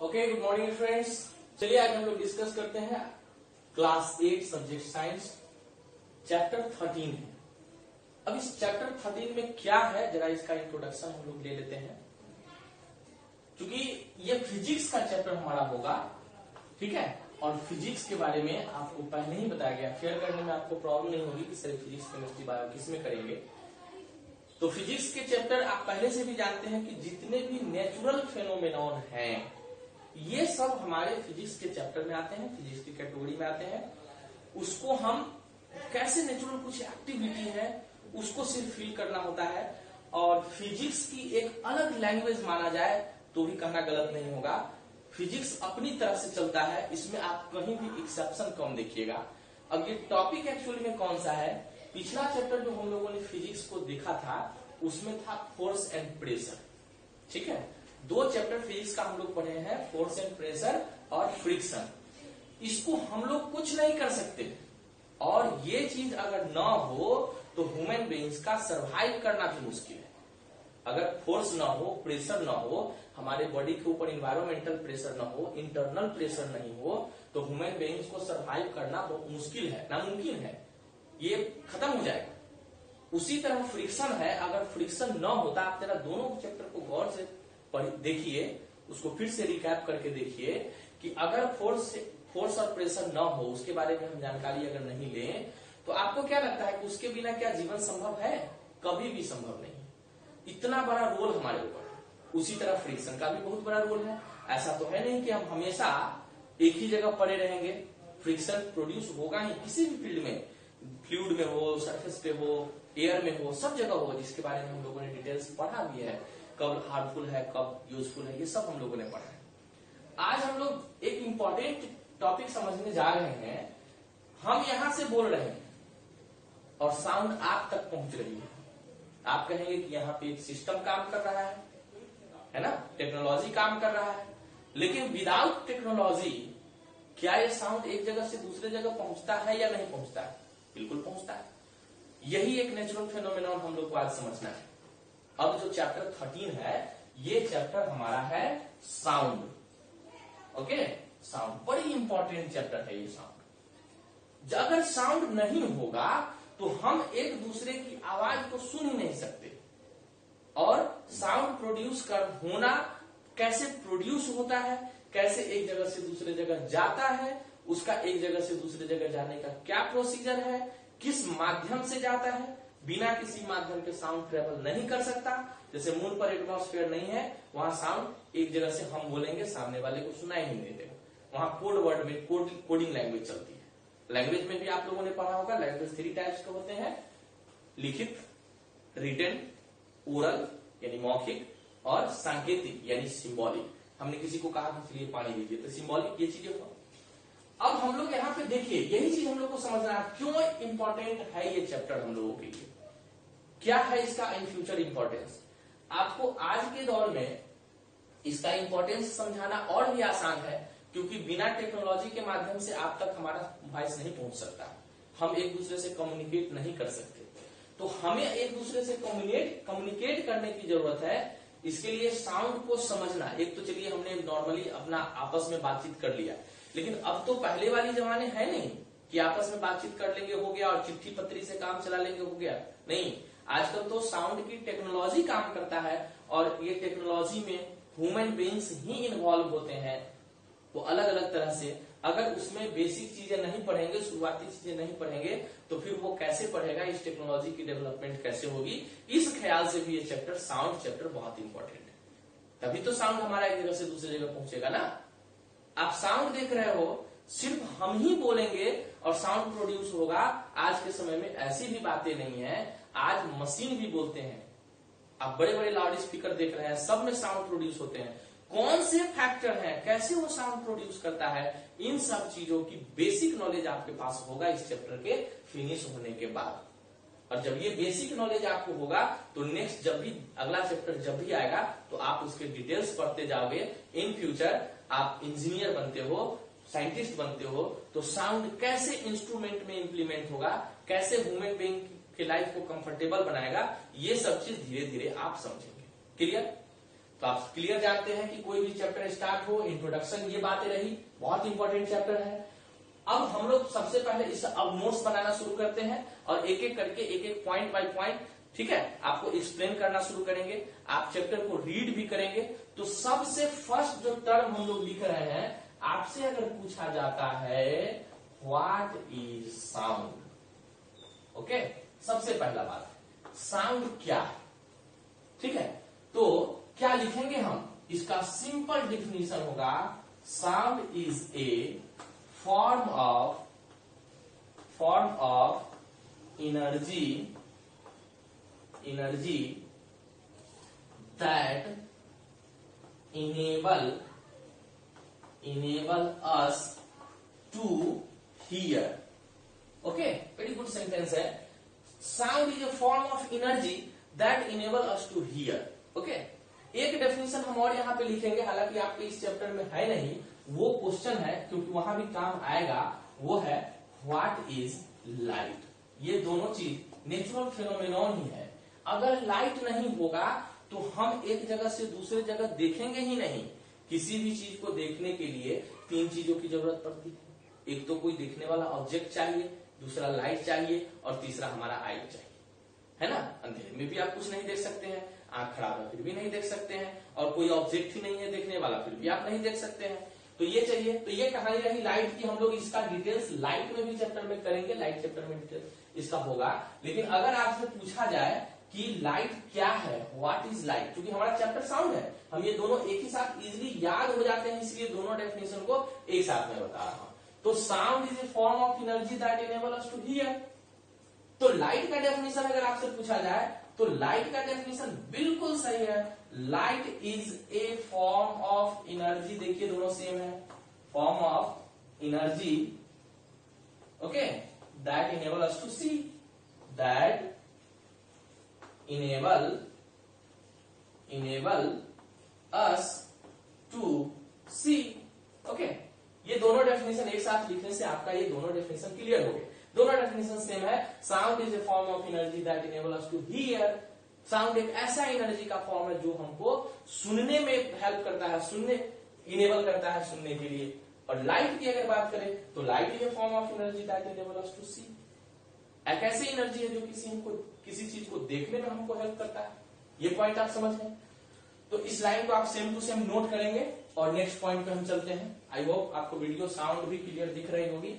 Okay, good morning friends. चलिए आज हम लोग डिस्कस करते हैं क्लास 8 सब्जेक्ट साइंस चैप्टर 13 है। अब इस चैप्टर 13 में क्या है, जरा इसका इंट्रोडक्शन हम लोग ले लेते हैं। क्योंकि ये फिजिक्स का चैप्टर हमारा होगा, ठीक है, और फिजिक्स के बारे में आपको पहले ही बताया गया। फेयर करने में आपको प्रॉब्लम नहीं होगी कि सर फिजिक्स केमिस्ट्री बायो किस में करेंगे। तो फिजिक्स के चैप्टर आप पहले से भी जानते हैं कि जितने भी नेचुरल फेनोमेनॉन हैं ये सब हमारे फिजिक्स के चैप्टर में आते हैं, फिजिक्स की कैटेगरी में आते हैं। उसको हम कैसे नेचुरल कुछ एक्टिविटी है उसको सिर्फ फील करना होता है। और फिजिक्स की एक अलग लैंग्वेज माना जाए तो भी कहना गलत नहीं होगा। फिजिक्स अपनी तरफ से चलता है, इसमें आप कहीं भी एक्सेप्शन कम देखिएगा। अब ये टॉपिक एक्चुअली में कौन सा है, पिछला चैप्टर जो हम लोगों ने फिजिक्स को देखा था उसमें था फोर्स एंड प्रेशर, ठीक है। दो चैप्टर फिजिक्स का हम लोग पढ़े हैं, फोर्स एंड प्रेशर और फ्रिक्शन। इसको हम लोग कुछ नहीं कर सकते, और ये चीज अगर ना हो तो ह्यूमन बीइंग्स का सरवाइव करना भी मुश्किल है। अगर फोर्स ना हो, प्रेशर ना हो, हमारे बॉडी के ऊपर इन्वायरमेंटल प्रेशर ना हो, इंटरनल प्रेशर नहीं हो, तो ह्यूमन बीइंग्स को सरवाइव करना बहुत मुश्किल है, नामुमकिन है, ये खत्म हो जाएगा। उसी तरह फ्रिक्शन है, अगर फ्रिक्शन ना होता, आप जरा दोनों चैप्टर को गौर से देखिए, उसको फिर से रिकैप करके देखिए कि अगर फोर्स और प्रेशर ना हो, उसके बारे में हम जानकारी अगर नहीं लें तो आपको क्या लगता है कि उसके बिना क्या जीवन संभव है? कभी भी संभव नहीं। इतना बड़ा रोल हमारे ऊपर है। उसी तरह फ्रिक्शन का भी बहुत बड़ा रोल है। ऐसा तो है नहीं कि हम हमेशा एक ही जगह पड़े रहेंगे, फ्रिक्शन प्रोड्यूस होगा ही किसी भी फील्ड में, फ्लूइड में हो, सरफेस पे हो, एयर में हो, सब जगह हो, जिसके बारे में हम लोगों ने डिटेल्स पढ़ा भी है। कब हार्मफुल है, कब यूजफुल है, ये सब हम लोगों ने पढ़ा है। आज हम लोग एक इंपॉर्टेंट टॉपिक समझने जा रहे हैं। हम यहां से बोल रहे हैं और साउंड आप तक पहुंच रही है। आप कहेंगे कि यहाँ पे एक सिस्टम काम कर रहा है ना, टेक्नोलॉजी काम कर रहा है, लेकिन विदाउट टेक्नोलॉजी क्या ये साउंड एक जगह से दूसरे जगह पहुंचता है या नहीं पहुंचता है? बिल्कुल पहुंचता है। यही एक नेचुरल फेनोमेनॉन हम लोग को आज समझना है। अब जो चैप्टर 13 है, ये चैप्टर हमारा है साउंड। ओके, साउंड बड़ी इंपॉर्टेंट चैप्टर है ये साउंड। अगर साउंड नहीं होगा तो हम एक दूसरे की आवाज को सुन ही नहीं सकते। और साउंड प्रोड्यूस कर होना, कैसे प्रोड्यूस होता है, कैसे एक जगह से दूसरे जगह जाता है, उसका एक जगह से दूसरे जगह जाने का क्या प्रोसीजर है, किस माध्यम से जाता है। बिना किसी माध्यम के साउंड ट्रेवल नहीं कर सकता। जैसे मून पर एटमॉस्फेयर नहीं है, वहां साउंड एक जगह से हम बोलेंगे, सामने वाले को सुनाई नहीं देते। वहां कोड वर्ड में कोडिंग लैंग्वेज चलती है। लैंग्वेज में भी आप लोगों ने पढ़ा होगा, लैंग्वेज 3 टाइप्स के होते हैं, लिखित, रिटन, ओरल यानी मौखिक, और सांकेतिक यानी सिंबॉलिक। हमने किसी को कहा कि चलिए पानी दीजिए, तो सिंबॉलिक ये चीजें हो। अब हम लोग यहाँ पे देखिए, यही चीज हम लोग को समझना है, क्यों इंपॉर्टेंट है ये चैप्टर हम लोगों के लिए, क्या है इसका इन फ्यूचर इंपॉर्टेंस। आपको आज के दौर में इसका इंपॉर्टेंस समझाना और भी आसान है, क्योंकि बिना टेक्नोलॉजी के माध्यम से आप तक हमारा वॉइस नहीं पहुंच सकता। हम एक दूसरे से कम्युनिकेट नहीं कर सकते, तो हमें एक दूसरे से कम्युनिकेट करने की जरूरत है। इसके लिए साउंड को समझना, एक तो चलिए हमने नॉर्मली अपना आपस में बातचीत कर लिया, लेकिन अब तो पहले वाली जमाने है नहीं कि आपस में बातचीत कर लेंगे हो गया, और चिट्ठी पत्री से काम चला लेंगे हो गया। नहीं, आजकल तो साउंड की टेक्नोलॉजी काम करता है, और ये टेक्नोलॉजी में ह्यूमन बीइंग्स ही इन्वॉल्व होते हैं, वो अलग अलग तरह से। अगर उसमें बेसिक चीजें नहीं पढ़ेंगे, शुरुआती चीजें नहीं पढ़ेंगे, तो फिर वो कैसे पढ़ेगा, इस टेक्नोलॉजी की डेवलपमेंट कैसे होगी। इस ख्याल से भी ये चैप्टर, साउंड चैप्टर बहुत इंपॉर्टेंट है। तभी तो साउंड हमारा एक जगह से दूसरी जगह पहुंचेगा ना। आप साउंड देख रहे हो, सिर्फ हम ही बोलेंगे और साउंड प्रोड्यूस होगा। आज के समय में ऐसी भी बातें नहीं है, आज मशीन भी बोलते हैं। आप बड़े बड़े लाउड स्पीकर देख रहे हैं, सब में साउंड प्रोड्यूस होते हैं। कौन से फैक्टर हैं, कैसे वो साउंड प्रोड्यूस करता है, इन सब चीजों की बेसिक नॉलेज आपके पास होगा इस चैप्टर के फिनिश होने के बाद। और जब ये बेसिक नॉलेज आपको होगा तो नेक्स्ट जब भी अगला चैप्टर जब भी आएगा तो आप उसके डिटेल्स पढ़ते जाओगे। इन फ्यूचर आप इंजीनियर बनते हो, साइंटिस्ट बनते हो, तो साउंड कैसे इंस्ट्रूमेंट में इंप्लीमेंट होगा, कैसे ह्यूमन बीइंग की लाइफ को कंफर्टेबल बनाएगा, ये सब चीज धीरे धीरे आप समझेंगे। क्लियर? तो आप क्लियर जानते हैं कि कोई भी चैप्टर स्टार्ट हो, इंट्रोडक्शन ये बातें रही, बहुत इंपॉर्टेंट चैप्टर है। अब हम लोग सबसे पहले इस अब नोट्स बनाना शुरू करते हैं और एक एक करके एक एक पॉइंट बाय पॉइंट, ठीक है, आपको एक्सप्लेन करना शुरू करेंगे। आप चैप्टर को रीड भी करेंगे। तो सबसे फर्स्ट जो टर्म हम लोग लिख रहे हैं, आपसे अगर पूछा जाता है व्हाट इज साउंड, ओके, सबसे पहला बात साउंड क्या है, ठीक है। तो क्या लिखेंगे हम, इसका सिंपल डिफिनीशन होगा sound is a form of energy that enable us to hear. Okay, very good sentence है। Sound is a form of energy that enable us to hear. Okay, एक डेफिनेशन हम और यहाँ पे लिखेंगे, हालांकि आपके इस चैप्टर में है नहीं, वो क्वेश्चन है क्योंकि वहां भी काम आएगा, वो है व्हाट इज लाइट। ये दोनों चीज नेचुरल फिनोमेनॉन ही है। अगर लाइट नहीं होगा तो हम एक जगह से दूसरे जगह देखेंगे ही नहीं। किसी भी चीज को देखने के लिए तीन चीजों की जरूरत पड़ती है। एक तो कोई देखने वाला ऑब्जेक्ट चाहिए, दूसरा लाइट चाहिए और तीसरा हमारा आई चाहिए, है ना। अंधेरे में भी आप कुछ नहीं देख सकते हैं, आंख खराब है फिर भी नहीं देख सकते हैं, और कोई ऑब्जेक्ट ही नहीं है देखने वाला फिर भी आप नहीं देख सकते हैं। तो ये चाहिए। तो ये कहानी रही लाइट की। हम लोग इसका डिटेल्स लाइट में भी चैप्टर में करेंगे, लाइट चैप्टर में डिटेल्स इसका होगा। लेकिन अगर आपसे पूछा जाए कि लाइट क्या है, व्हाट इज लाइट, क्योंकि हमारा चैप्टर साउंड है, हम ये दोनों एक ही साथ इजीली याद हो जाते हैं, इसलिए दोनों डेफिनेशन को एक साथ में बता रहा हूं। तो sound is a form of energy that enable us to hear. तो लाइट का डेफिनेशन अगर आपसे पूछा जाए तो लाइट का डेफिनेशन बिल्कुल सही है। Light is a form of energy, देखिए दोनों सेम है, form of energy, okay, that enable us to see, that enable us to see, okay. ये दोनों डेफिनेशन एक साथ लिखने से आपका ये दोनों डेफिनेशन क्लियर हो गए। दोनों डेफिनेशन सेम है। Sound is a form of energy that enable us to hear. Sound एक ऐसा एनर्जी का फॉर्म है जो हमको सुनने में हेल्प करता है, सुनने इनेबल करता है सुनने के लिए। और लाइट की अगर बात करें तो light is a form of energy that enable us to see. एक ऐसी एनर्जी है जो किसी चीज को देखने में हमको हेल्प करता है। ये पॉइंट आप समझ गए। तो इस लाइन को आप सेम टू सेम नोट करेंगे और नेक्स्ट पॉइंट पे हम चलते हैं। आई होप आपको वीडियो साउंड भी क्लियर दिख रही होगी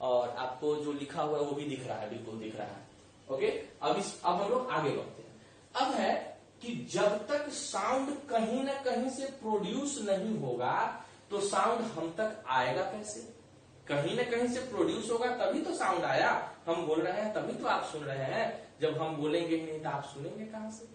और आपको जो लिखा हुआ है वो भी दिख रहा है, बिल्कुल दिख रहा है, ओके। अब हम लोग आगे बढ़ते हैं। अब है कि जब तक साउंड कहीं ना कहीं से प्रोड्यूस नहीं होगा तो साउंड हम तक आएगा कैसे। कहीं ना कहीं से प्रोड्यूस होगा तभी तो साउंड आया। हम बोल रहे हैं तभी तो आप सुन रहे हैं। जब हम बोलेंगे ही नहीं तो आप सुनेंगे कहां से।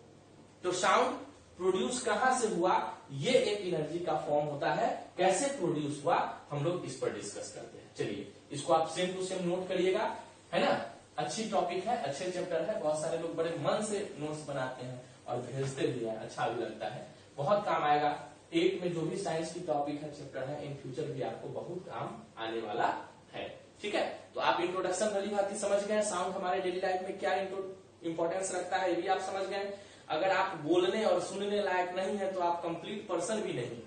तो साउंड प्रोड्यूस कहां से हुआ, ये एक एनर्जी का फॉर्म होता है। कैसे प्रोड्यूस हुआ हम लोग इस पर डिस्कस करते हैं। चलिए इसको आप सेम टू सेम नोट करिएगा, है ना। अच्छी टॉपिक है, अच्छे चैप्टर है। बहुत सारे लोग बड़े मन से नोट्स बनाते हैं और भेजते भी हैं, अच्छा भी लगता है, बहुत काम आएगा। 8 में जो भी साइंस की टॉपिक है, चैप्टर है, इन फ्यूचर भी आपको बहुत काम आने वाला है, ठीक है। तो आप इंट्रोडक्शन भली भांति समझ गए। साउंड हमारे डेली लाइफ में क्या इंपॉर्टेंस रखता है ये भी आप समझ गए। अगर आप बोलने और सुनने लायक नहीं है तो आप कंप्लीट पर्सन भी नहीं,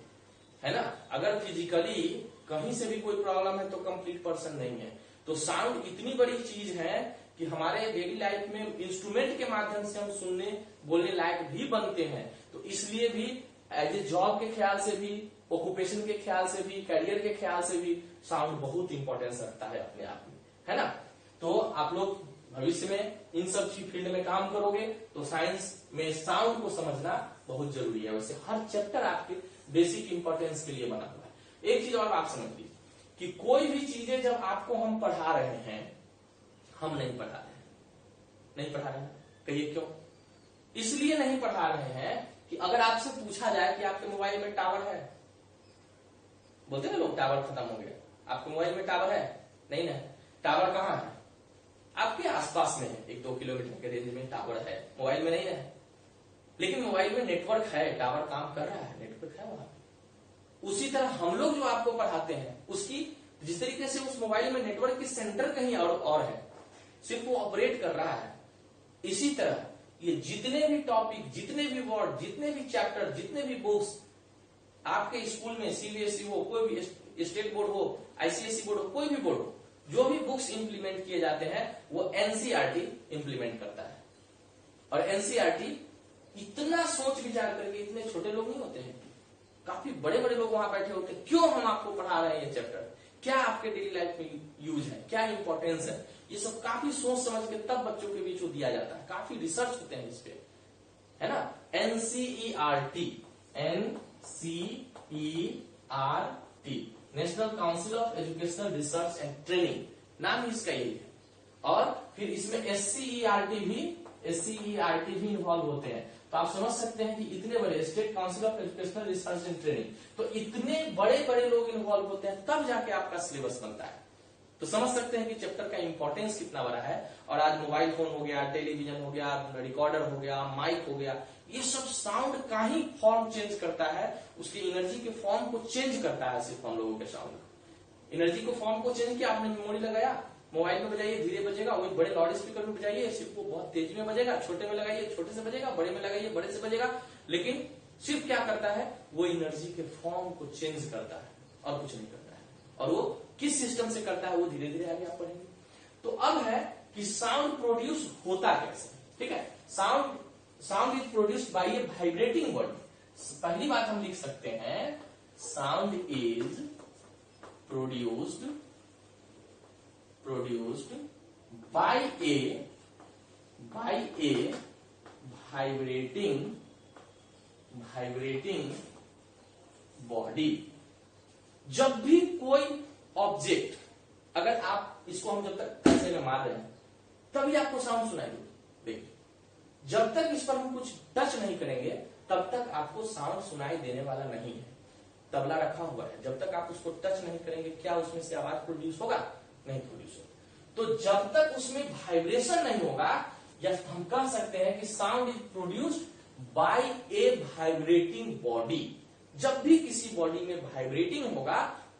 है ना। अगर फिजिकली कहीं से भी कोई प्रॉब्लम है तो कंप्लीट पर्सन नहीं है। तो साउंड इतनी बड़ी चीज है कि हमारे डेली लाइफ में इंस्ट्रूमेंट के माध्यम से हम सुनने बोलने लायक भी बनते हैं। तो इसलिए भी एज ए जॉब के ख्याल से भी, ऑक्यूपेशन के ख्याल से भी, करियर के ख्याल से भी साउंड बहुत इंपॉर्टेंस रखता है अपने आप में, है ना। तो आप लोग भविष्य में इन सब फील्ड में काम करोगे तो साइंस में साउंड को समझना बहुत जरूरी है। वैसे हर चैप्टर आपके बेसिक इंपॉर्टेंस के लिए बना हुआ है। एक चीज और आप समझ लीजिए कि कोई भी चीजें जब आपको हम पढ़ा रहे हैं, हम नहीं पढ़ा रहे हैं, कहिए क्यों। इसलिए नहीं पढ़ा रहे हैं कि अगर आपसे पूछा जाए कि आपके मोबाइल में टावर है, बोलते ना लोग टावर खत्म हो गया, आपके मोबाइल में टावर है नहीं ना। टावर कहाँ है, आपके आसपास में है, 1-2 किलोमीटर के रेंज में टावर है, मोबाइल में नहीं है। लेकिन मोबाइल में नेटवर्क है, टावर काम कर रहा है, नेटवर्क है वहां। उसी तरह हम लोग जो आपको पढ़ाते हैं उसकी जिस तरीके से उस मोबाइल में नेटवर्क की सेंटर कहीं और है, सिर्फ वो ऑपरेट कर रहा है, इसी तरह ये जितने भी टॉपिक, जितने भी वर्ड, जितने भी चैप्टर, जितने भी बुक्स आपके स्कूल में सीबीएसई हो, कोई भी स्टेट बोर्ड हो, आईसीएसई बोर्ड हो, कोई भी बोर्ड हो, जो भी बुक्स इंप्लीमेंट किए जाते हैं वो एनसीईआरटी इंप्लीमेंट करता है। और एनसीईआरटी इतना सोच विचार करके, इतने छोटे लोग नहीं होते हैं, काफी बड़े बड़े लोग वहां बैठे होते हैं, क्यों हम आपको पढ़ा रहे हैं ये चैप्टर, क्या आपके डेली लाइफ में यूज है, क्या इंपॉर्टेंस है, ये सब काफी सोच समझ के तब बच्चों के बीच दिया जाता है। काफी रिसर्च होते हैं इस पे, है ना। NCERT, NCERT, national council of educational research and training, नाम इसका यही है। और फिर इसमें एससीईआरटी भी इन्वॉल्व होते हैं। तो आप समझ सकते हैं कि इतने बड़े state council of educational research and training, तो इतने बड़े बड़े लोग इन्वॉल्व होते हैं, तब जाके आपका सिलेबस बनता है। तो समझ सकते हैं कि चैप्टर का इंपॉर्टेंस कितना बड़ा है। और आज मोबाइल फोन हो गया, टेलीविजन हो गया, रिकॉर्डर हो गया, माइक हो गया, ये सब साउंड का ही फॉर्म चेंज करता है, उसकी एनर्जी के फॉर्म को चेंज करता है। सिर्फ हम लोगों के साउंड एनर्जी को फॉर्म को चेंज किया, आपने मेमोरी लगाया, मोबाइल में बजाइए धीरे बजेगा, वही बड़े लाउड स्पीकर में बजाइए सिर्फ वो बहुत तेजी में बजेगा, छोटे में लगाइए छोटे से बजेगा, बड़े में लगाइए बड़े से बजेगा। लेकिन सिर्फ क्या करता है, वो एनर्जी के फॉर्म को चेंज करता है और कुछ नहीं करता है। और वो किस सिस्टम से करता है वो धीरे धीरे आगे आप पढ़ेंगे। तो अब है कि साउंड प्रोड्यूस होता कैसे, ठीक है। Sound is produced by A vibrating body. पहली बात हम लिख सकते हैं, sound is produced by a vibrating body। जब भी कोई ऑब्जेक्ट, अगर आप इसको हम जब तक ऐसे में मार रहे हैं तभी आपको साउंड सुनाई देगी। देखिए, जब तक इस पर हम कुछ टच नहीं करेंगे तब तक आपको साउंड सुनाई देने वाला नहीं है। तबला रखा हुआ है, जब तक आप उसको टच नहीं करेंगे क्या उसमें से आवाज प्रोड्यूस होगा? नहीं प्रोड्यूस होगा। तो जब तक उसमें वाइब्रेशन नहीं होगा, या हम कह सकते हैं कि sound is produced by A vibrating body. जब भी किसी बॉडी में वाइब्रेटिंग होगा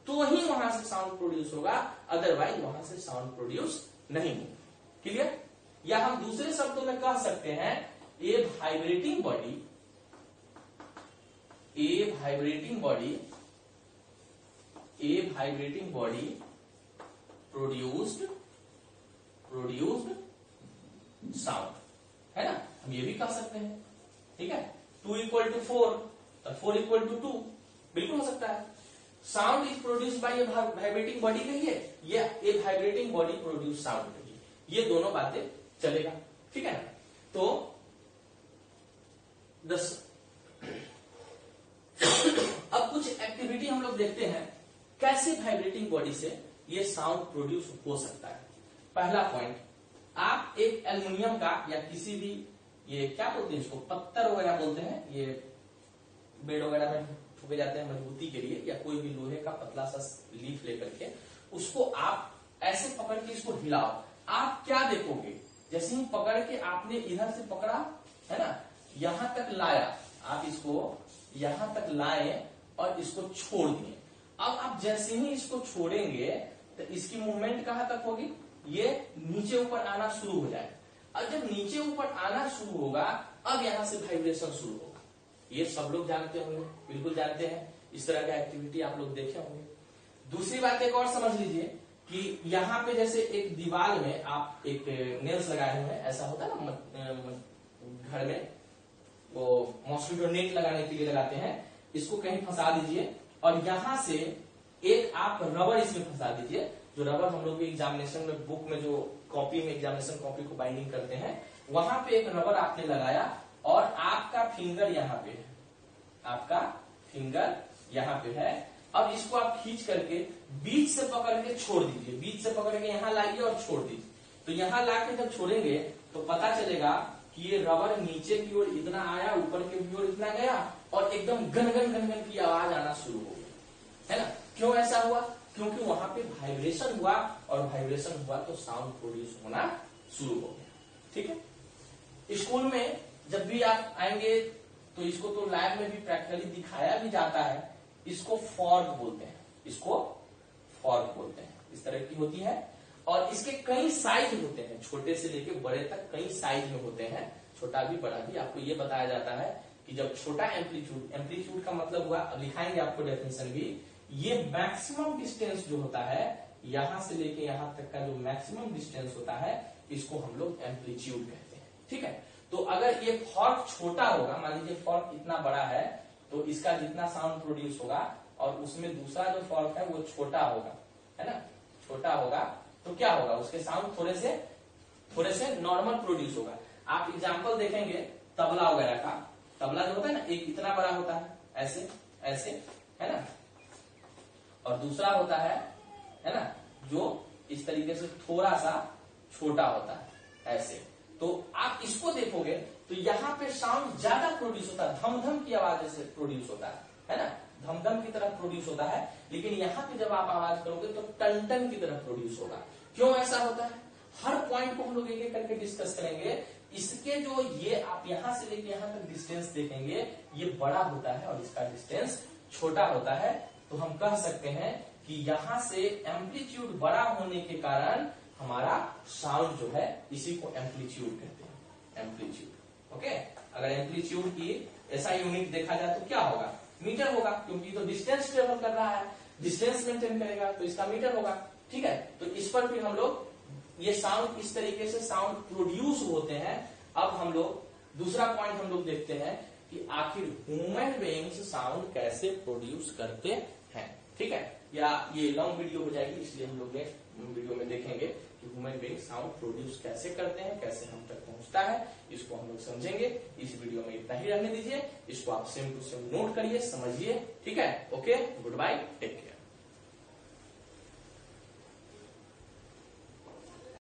तो ही वहां से साउंड प्रोड्यूस होगा, अदरवाइज वहां से साउंड प्रोड्यूस नहीं होगा। क्लियर? या हम दूसरे शब्दों में कह सकते हैं, ए वाइब्रेटिंग बॉडी प्रोड्यूस्ड साउंड, है ना। हम ये भी कह सकते हैं, ठीक है। 2 = 4 तो 4 = 2 बिल्कुल हो सकता है। Sound is produced by A vibrating body कहिए या ए वाइब्रेटिंग बॉडी प्रोड्यूस साउंड कहिए, ये दोनों बातें चलेगा, ठीक है ना। तो अब कुछ एक्टिविटी हम लोग देखते हैं कैसे वाइब्रेटिंग बॉडी से ये साउंड प्रोड्यूस हो सकता है। पहला पॉइंट, आप एक एल्युमिनियम का या किसी भी, ये क्या बोलते हैं इसको, पत्थर वगैरह बोलते हैं, ये बेड वगैरह में ठोके जाते हैं मजबूती के लिए, या कोई भी लोहे का पतला सा लीफ लेकर के उसको आप ऐसे पकड़ के इसको हिलाओ। आप क्या देखोगे, जैसे ही पकड़ के आपने इधर से पकड़ा है ना, यहां तक लाया, आप इसको यहां तक लाए और इसको छोड़ दिए। अब आप जैसे ही इसको छोड़ेंगे तो इसकी मूवमेंट कहां तक होगी, ये नीचे ऊपर आना शुरू हो जाएगा। और जब नीचे ऊपर आना शुरू होगा, अब यहां से वाइब्रेशन शुरू होगा। ये सब लोग जानते होंगे, बिल्कुल जानते हैं, इस तरह का एक्टिविटी आप लोग देखे होंगे। दूसरी बात एक और समझ लीजिए कि यहाँ पे जैसे एक दीवार में आप एक नेल्स लगाए हुए हैं, ऐसा होता है ना घर में, वो मॉस्किटो नेट लगाने के लिए लगाते हैं, इसको कहीं फंसा दीजिए और यहां से एक आप रबर इसमें फंसा दीजिए। जो रबर हम लोग एग्जामिनेशन में, बुक में जो कॉपी में एग्जामिनेशन कॉपी को बाइंडिंग करते हैं, वहां पे एक रबर आपने लगाया और आपका फिंगर यहाँ पे है, आपका फिंगर यहाँ पे है। अब इसको आप खींच करके बीच से पकड़ के छोड़ दीजिए, बीच से पकड़ के यहाँ लाइए और छोड़ दीजिए। तो यहाँ ला के जब छोड़ेंगे तो पता चलेगा कि ये रबर नीचे की ओर इतना आया, ऊपर की ओर इतना गया और एकदम गन गन गन गन की आवाज आना शुरू हो गई, है ना। क्यों ऐसा हुआ? क्योंकि वहां पे वाइब्रेशन हुआ और वाइब्रेशन हुआ तो साउंड प्रोड्यूस होना शुरू हो गया, ठीक है। स्कूल में जब भी आप आएंगे तो इसको तो लैब में भी प्रैक्टिकली दिखाया भी जाता है। इसको फॉर्क बोलते हैं, इसको फॉर्क बोलते हैं। इस तरह की होती है और इसके कई साइज होते हैं, छोटे से लेके बड़े तक कई साइज में होते हैं। छोटा भी बड़ा भी, आपको ये बताया जाता है कि जब छोटा एम्पलीट्यूड, एम्पलीट्यूड का मतलब हुआ, अब लिखाएंगे आपको डेफिनेशन भी, ये मैक्सिमम डिस्टेंस जो होता है यहां से लेके यहां तक का जो मैक्सिमम डिस्टेंस होता है इसको हम लोग एम्पलीट्यूड कहते हैं। ठीक है, तो अगर ये फॉर्क छोटा होगा, मान लीजिए फॉर्क इतना बड़ा है तो इसका जितना साउंड प्रोड्यूस होगा और उसमें दूसरा जो फॉर्क है वो छोटा होगा, है ना, छोटा होगा, तो क्या होगा, उसके साउंड थोड़े से नॉर्मल प्रोड्यूस होगा। आप एग्जांपल देखेंगे तबला वगैरह का, तबला जो होता है ना एक इतना बड़ा होता है ऐसे ऐसे, है ना, और दूसरा होता है ना, जो इस तरीके से थोड़ा सा छोटा होता है ऐसे। तो आप इसको देखोगे तो यहाँ पे साउंड ज्यादा प्रोड्यूस होता है, धम-धम की आवाज से प्रोड्यूस होता है ना, धम-धम की तरह प्रोड्यूस होता है। लेकिन यहाँ पे जब आप आवाज करोगे तो टन-टन की तरह प्रोड्यूस होगा। क्यों ऐसा होता है, हर पॉइंट को हम लोग एक एक करके डिस्कस करेंगे। इसके जो ये आप यहाँ से लेके यहाँ तक डिस्टेंस देखेंगे, ये बड़ा होता है और इसका डिस्टेंस छोटा होता है। तो हम कह सकते हैं कि यहाँ से एम्पलीट्यूड बड़ा होने के कारण हमारा साउंड जो है इसी को एम्पलीट्यूड कहते हैं, एम्पलीट्यूड। ओके, अगर एम्पलीट्यूड की ऐसा यूनिट देखा जाए तो क्या होगा, मीटर होगा, क्योंकि तो डिस्टेंस ट्रेवल कर रहा है, डिस्टेंस मेंटेन करेगा तो इसका मीटर होगा। ठीक है, तो इस पर फिर हम लोग ये साउंड इस तरीके से साउंड प्रोड्यूस होते हैं। अब हम लोग दूसरा पॉइंट हम लोग देखते हैं कि आखिर ह्यूमन बीइंग्स साउंड कैसे प्रोड्यूस करते हैं। ठीक है, या ये लॉन्ग वीडियो हो जाएगी, इसलिए हम लोग नेक्स्ट वीडियो में देखेंगे कि ह्यूमन बीइंग साउंड प्रोड्यूस कैसे करते हैं, कैसे हम तक पहुंचता है, इसको हम लोग समझेंगे। इस वीडियो में इतना ही रहने दीजिए, इसको आप सेम टू सेम नोट करिए, समझिए। ठीक है, okay, good bye, take care.